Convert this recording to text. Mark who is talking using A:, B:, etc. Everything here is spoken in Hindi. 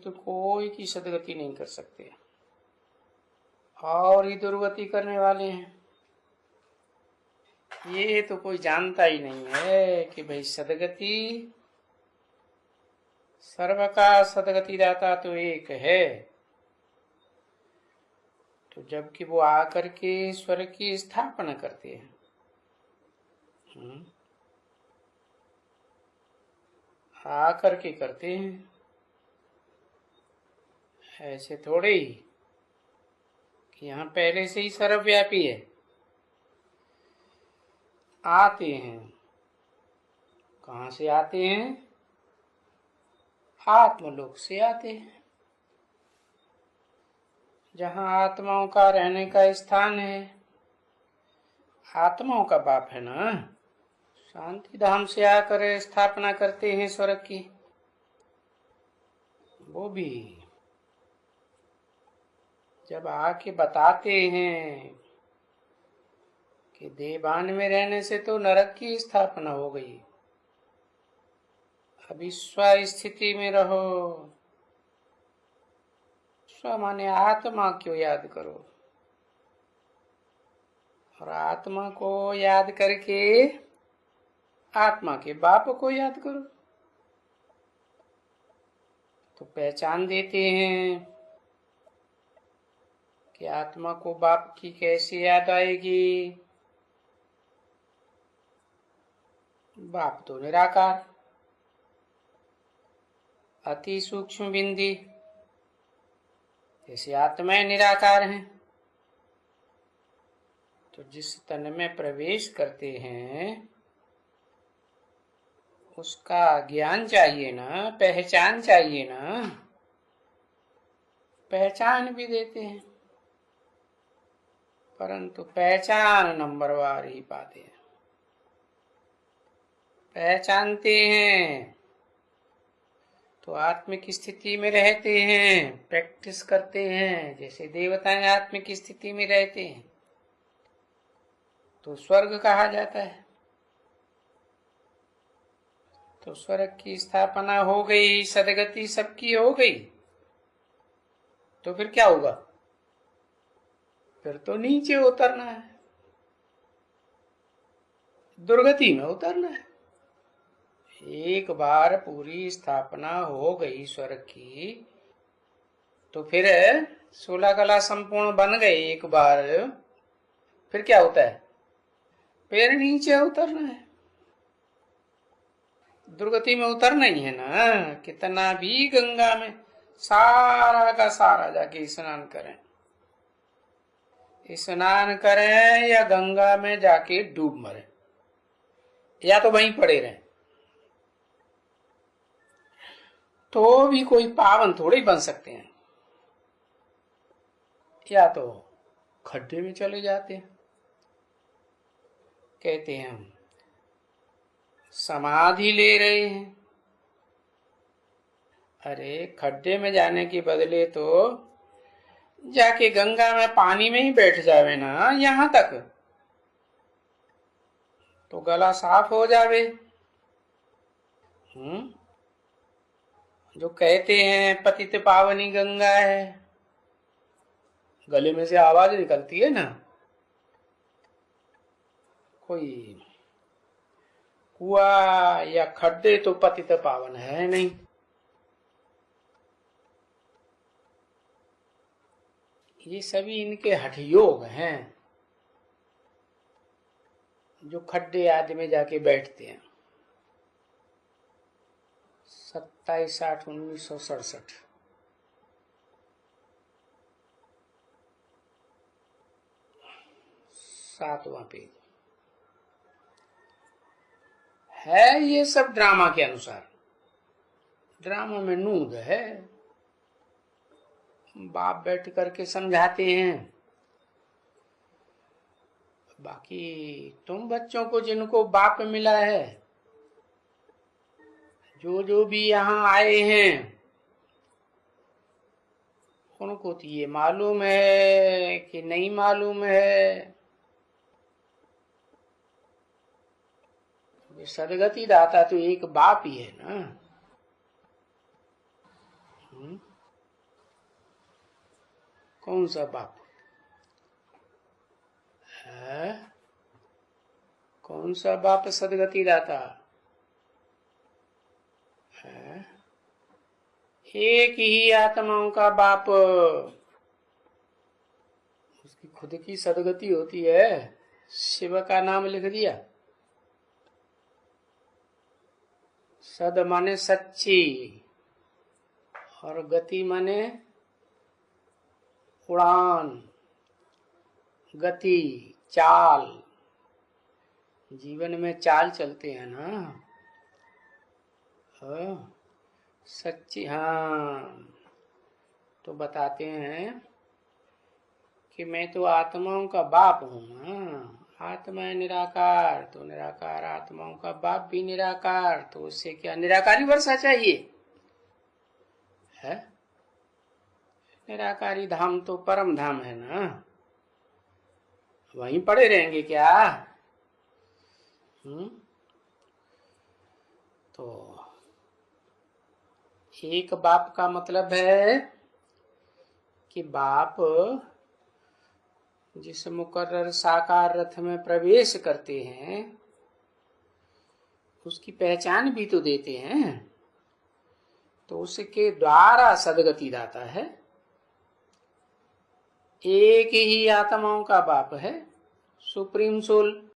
A: तो कोई की सदगति नहीं कर सकते, और ही दुर्गति करने वाले हैं। ये तो कोई जानता ही नहीं है कि भाई सदगति, सर्व का सदगति दाता तो एक है। तो जबकि वो आकर के स्वर्ग की स्थापना करते हैं, आकर के करते हैं, ऐसे थोड़े ही कि यहाँ पहले से ही सर्वव्यापी है। आते हैं, कहाँ से आते हैं? आत्मलोक से आते हैं, जहाँ आत्माओं का रहने का स्थान है। आत्माओं का बाप है ना, शांति धाम से आकर स्थापना करते हैं स्वर्ग की। वो भी जब आके बताते हैं कि देवान में रहने से तो नरक की स्थापना हो गई, अभी स्व स्थिति में रहो। स्व माने आत्मा क्यों याद करो, और आत्मा को याद करके आत्मा के बाप को याद करो। तो पहचान देते हैं कि आत्मा को बाप की कैसे याद आएगी। बाप तो निराकार, अति सूक्ष्म बिंदी, जैसे आत्माएं निराकार हैं। तो जिस तन में प्रवेश करते हैं उसका ज्ञान चाहिए ना, पहचान चाहिए ना। पहचान भी देते हैं, परंतु पहचान नंबरवार ही पाते हैं। पहचानते हैं तो आत्मिक स्थिति में रहते हैं, प्रैक्टिस करते हैं, जैसे देवताएं आत्मिक स्थिति में रहते हैं तो स्वर्ग कहा जाता है। तो स्वर्ग की स्थापना हो गई, सदगति सबकी हो गई, तो फिर क्या होगा? फिर तो नीचे उतरना है, दुर्गति में उतरना है। एक बार पूरी स्थापना हो गई स्वर्ग की, तो फिर 16 कला संपूर्ण बन गए एक बार, फिर क्या होता है? फिर नीचे उतरना है, दुर्गति में उतरना ही है ना। कितना भी गंगा में सारा का सारा जाके स्नान करें, स्नान करें या गंगा में जाके डूब मरे, या तो वहीं पड़े रहें, तो भी कोई पावन थोड़े बन सकते हैं। या तो खड्डे में चले जाते हैं, कहते हैं हम समाधि ले रहे हैं। अरे खड्डे में जाने के बदले तो जाके गंगा में पानी में ही बैठ जावे ना, यहां तक तो गला साफ हो जावे। जो कहते हैं पतित पावनी गंगा है, गले में से आवाज निकलती है ना, कोई कुआ या खड्डे तो पतित पावन है नहीं। ये सभी इनके हठयोग हैं, जो खड्डे आदि में जाके बैठते हैं। 27/8/1967 7वां पेज है। ये सब ड्रामा के अनुसार, ड्रामा में नूद है। बाप बैठ करके समझाते हैं, बाकी तुम बच्चों को जिनको बाप मिला है, जो जो भी यहाँ आए हैं, उनको तो ये मालूम है कि नहीं मालूम है। सदगति दाता तो एक बाप ही है ना। कौन सा बाप है? कौन सा बाप सदगति दाता है? एक ही आत्माओं का बाप, उसकी खुद की सदगति होती है। शिव का नाम लिख दिया। सद माने सच्ची, और गति माने उड़ान, गति, चाल। जीवन में चाल चलते हैं ना। सच्ची, हाँ। तो बताते हैं कि मैं तो आत्माओं का बाप हूँ ना। आत्मा है निराकार, तो निराकार आत्माओं का बाप भी निराकार, तो उससे क्या निराकारी वर्षा चाहिए है? निराकारी धाम तो परम धाम है ना, वहीं पड़े रहेंगे क्या? तो एक बाप का मतलब है कि बाप जिस मुकर्रर साकार रथ में प्रवेश करते हैं उसकी पहचान भी तो देते हैं, तो उसके द्वारा सदगति दाता है। एक ही आत्माओं का बाप है, सुप्रीम सोल।